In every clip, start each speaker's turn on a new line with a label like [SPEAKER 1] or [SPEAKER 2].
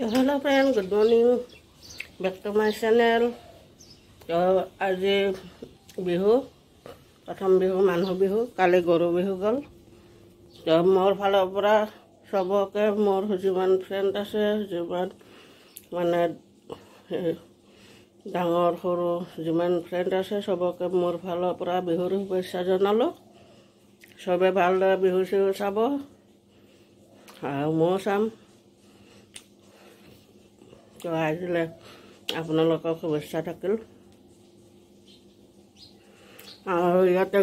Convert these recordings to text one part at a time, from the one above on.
[SPEAKER 1] Hello friend, good morning. Back to my channel. আজি বিহু প্ৰথম বিহু মানুহ বিহু কালি গৰু বিহু গ'ল। মোৰ ফালৰ পৰা সবকে মোৰ যিমান ফ্ৰেণ্ড আছে যিমান মানে ডাঙৰ সৰু যিমান ফ্ৰেণ্ড আছে সবকে মোৰ ফালৰ পৰা বিহুৰ শুভেচ্ছা জনালোঁ। সবে ভালদৰে বিহু চিহু চাব আৰু ময়ো চাম। তো আজিলৈ আপোনালোকক শুভেচ্ছা থাকিল। আৰু ইয়াতে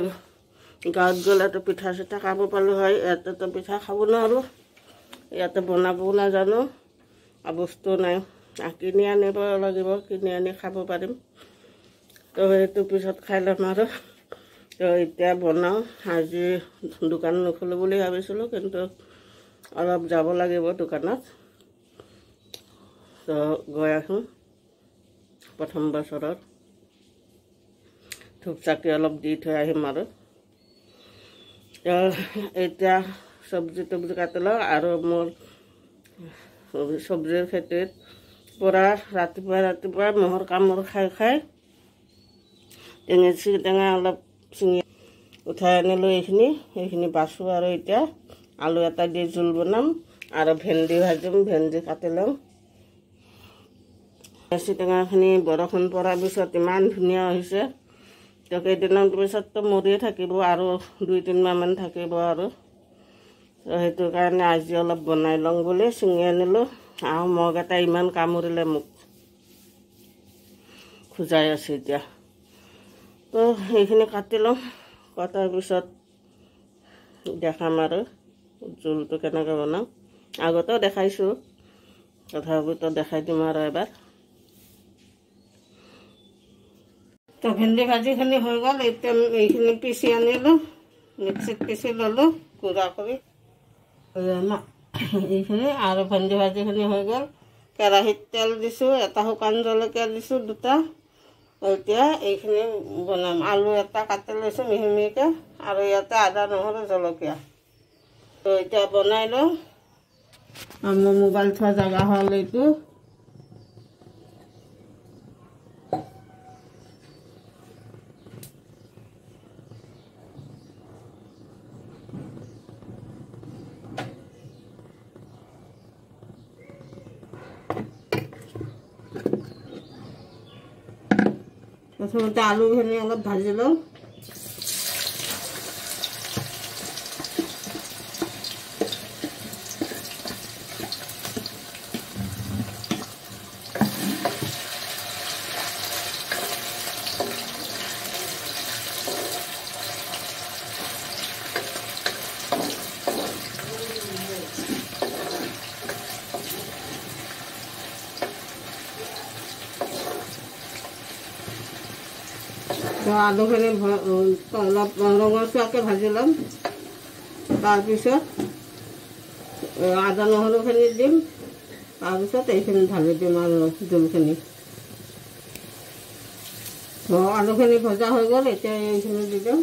[SPEAKER 1] গাঁৱত গ'লেতো পিঠা চিঠা খাব পালোঁ হয়, ইয়াতেতো পিঠা খাব নোৱাৰোঁ, ইয়াতে বনাবও নাজানো, বস্তু নাই, কিনি আনিব লাগিব, কিনি আনি খাব পাৰিম। তো সেইটো পিছত খাই ল'ম আৰু। তো এতিয়া বনাওঁ। আজি দোকান নোখোলোঁ বুলি ভাবিছিলোঁ, কিন্তু অলপ যাব লাগিব দোকানত। তো গৈ আহোঁ। প্ৰথম বছৰত ধূপ চাকি অলপ দি থৈ আহিম আৰু। এতিয়া চব্জি তব্জি কাটি লওঁ আৰু মোৰ চব্জিৰ খেতিত পৰা ৰাতিপুৱা মহৰ কামোৰ খাই খাই টেঙা অলপ চিঙি উঠাই আনিলোঁ। এইখিনি বাছোঁ আৰু এতিয়া আলু এটা দি জোল বনাম আৰু ভেন্দি ভাজিম। ভেন্দি কাটি লওঁ। টেঙাখিনি বৰষুণ পৰাৰ পিছত ইমান ধুনীয়া হৈছে। তো কেইদিনৰ পিছততো মৰিয়ে থাকিব আৰু 2-3 মাহমান থাকিব আৰু। তো সেইটো কাৰণে আজি অলপ বনাই লওঁ বুলি ছিঙি আনিলোঁ। আৰু মগকেইটা ইমান কামুৰিলে মোক খোজাই আছে এতিয়া। তো এইখিনি কাটি লওঁ, কটাৰ পিছত দেখাম আৰু জোলটো কেনেকৈ বনাওঁ। আগতেও দেখাইছোঁ, তথাপিতো দেখাই দিম আৰু এবাৰ। তো ভেন্দি ভাজিখিনি হৈ গ'ল। এতিয়া এইখিনি পিচি আনিলোঁ, মিক্সিত পিচি ল'লোঁ গুড়া কৰি। এইখিনি আৰু ভেন্দি ভাজিখিনি হৈ গ'ল। কেৰাহীত তেল দিছোঁ, এটা শুকান জলকীয়া দিছোঁ 2টা। এতিয়া এইখিনি বনাম। আলু এটা কাটি লৈছোঁ মিহি মিহিকৈ আৰু ইয়াতে আদা নহৰু জলকীয়া। তো এতিয়া বনাই লওঁ। মোৰ মোবাইল থোৱা জেগা হ'ল এইটো। প্ৰথমতে আলুখিনি অলপ ভাজি লওঁ। তো আলুখিনি অলপ ৰঙচুৱাকৈ ভাজি ল'ম। তাৰপিছত আদা নহৰুখিনি দিম, তাৰপিছত এইখিনি ঢালি দিম আৰু জোলখিনি। তো আলুখিনি ভজা হৈ গ'ল। এতিয়া এইখিনি দি দিম।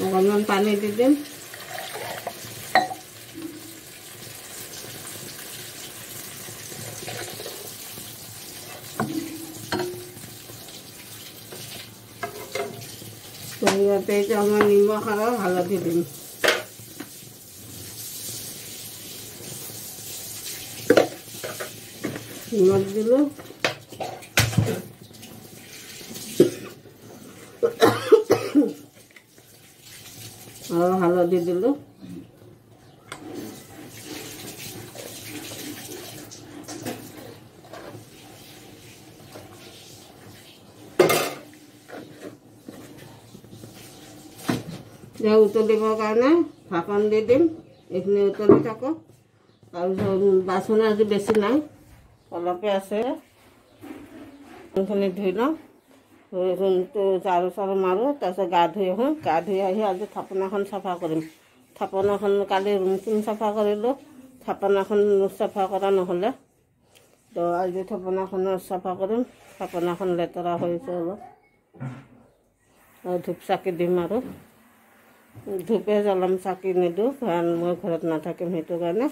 [SPEAKER 1] অকণমান পানী দি দিম। ইয়াতে এতিয়া মই নিমখ আৰু হালধি দিম। নিমখ দিলোঁ আৰু হালধি দিলোঁ। উতলিবৰ কাৰণে ঢাকন দি দিম। এইখিনি উতলি থাকক। তাৰপিছত বাচন আজি বেছি নাই, অলপে আছে। এইখিনি ধুই লওঁ, ৰুমটো ঝাৰু চাৰু মাৰোঁ, তাৰপিছত গা ধুই আহোঁ। গা ধুই আহি আজি থাপনাখন চাফা কৰিম। থাপনাখন কালি ৰুমখিনি চাফা কৰিলোঁ, থাপনাখন চাফা কৰা নহ'লে। তো আজি থাপনাখন চাফা কৰিম। থাপনাখন লেতেৰা হৈছে অলপ। ধূপ চাকি দিম আৰু ধূপে জ্বলাম, চাকি নিদিওঁ, কাৰণ মই ঘৰত নাথাকিম, সেইটো কাৰণে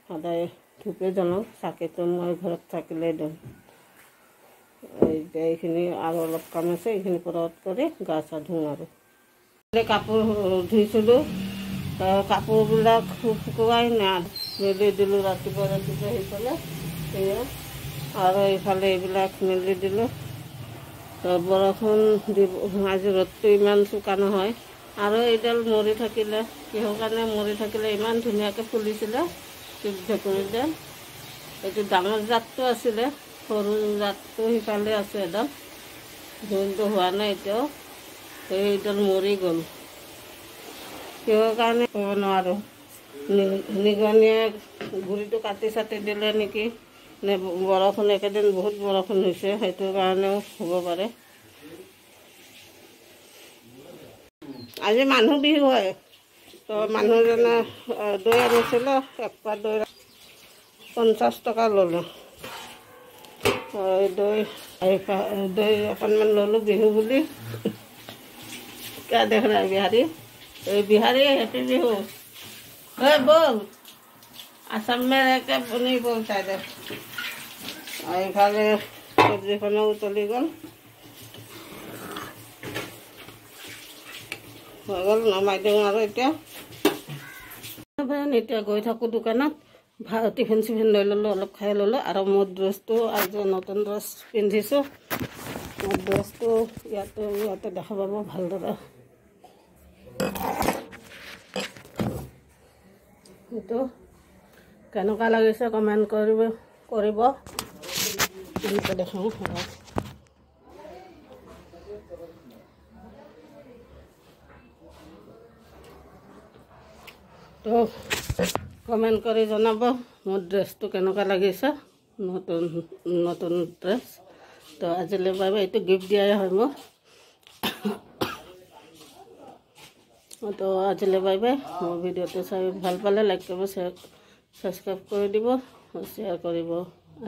[SPEAKER 1] সদায় ধূপে জ্বলাওঁ। চাকিটো মই ঘৰত থাকিলে দিওঁ। এইখিনি আৰু অলপ কাম আছে, এইখিনি পৰত কৰি গা চা ধুওঁ আৰু কাপোৰ ধুইছিলোঁ। কাপোৰবিলাক শুকুৱাই নাই, মেলি দিলোঁ ৰাতিপুৱা সেইফালে সেয়া, আৰু এইফালে এইবিলাক মেলি দিলোঁ। বৰষুণ দিব, আজি ৰ'দটো ইমান চোকা নহয়। আৰু এইডাল মৰি থাকিলে, কিহৰ কাৰণে মৰি থাকিলে, ইমান ধুনীয়াকৈ ফুলিছিলে ভেকুৰীডাল। এইটো ডাঙৰ জাতটো আছিলে, সৰু জাতটো সিফালে আছে এডাল, যোনটো হোৱা নাই এতিয়াও। এইডাল মৰি গ'ল, কিহৰ কাৰণে ক'ব নোৱাৰোঁ। নিগনিয়ে গুৰিটো কাটি চাটি দিলে নেকি, নে বৰষুণ, একেদিন বহুত বৰষুণ হৈছে, সেইটো কাৰণেও হ'ব পাৰে। আজি মানুহ বিহু হয়, তো মানুহজনে দৈ আনিছিলে, এক পোৱা দৈ 50 টকা ল'লোঁ। দৈ অকণমান ল'লোঁ বিহু বুলি। क्या देख रहा है बिहारी? बिहारी हैप्पी बिहू। बोल, आसाम में रह के नहीं बोलता है। इफाले सब्जीखनो उतली गल, হৈ গ'ল, নমাই দিওঁ আৰু এতিয়া গৈ থাকোঁ দোকানত। টিফিন চিফিন লৈ ল'লোঁ, অলপ খাই ল'লোঁ। আৰু মোৰ ড্ৰেছটো আজি নতুন ড্ৰেছ পিন্ধিছোঁ। মোৰ ড্ৰেছটো ইয়াতে দেখা পাব ভালদৰে। এইটো কেনেকুৱা লাগিছে কমেণ্ট কৰিব। এনেকৈ দেখাওঁ, তো কমেণ্ট কৰি জনাব মোৰ ড্ৰেছটো কেনেকুৱা লাগিছে, নতুন ড্ৰেছ। তো আজিলৈ বাই বাই। এইটো গিফ্ট দিয়াই হয় মোৰ। তো আজিলৈ বাই বাই। মোৰ ভিডিঅ'টো চাই ভাল পালে লাইক কৰিব, ছাবস্ক্ৰাইব কৰি দিব, শ্বেয়াৰ কৰিব।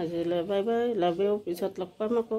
[SPEAKER 1] আজিলৈ বাই বাই, লাভ ইউ। পিছত লগ পাম আকৌ।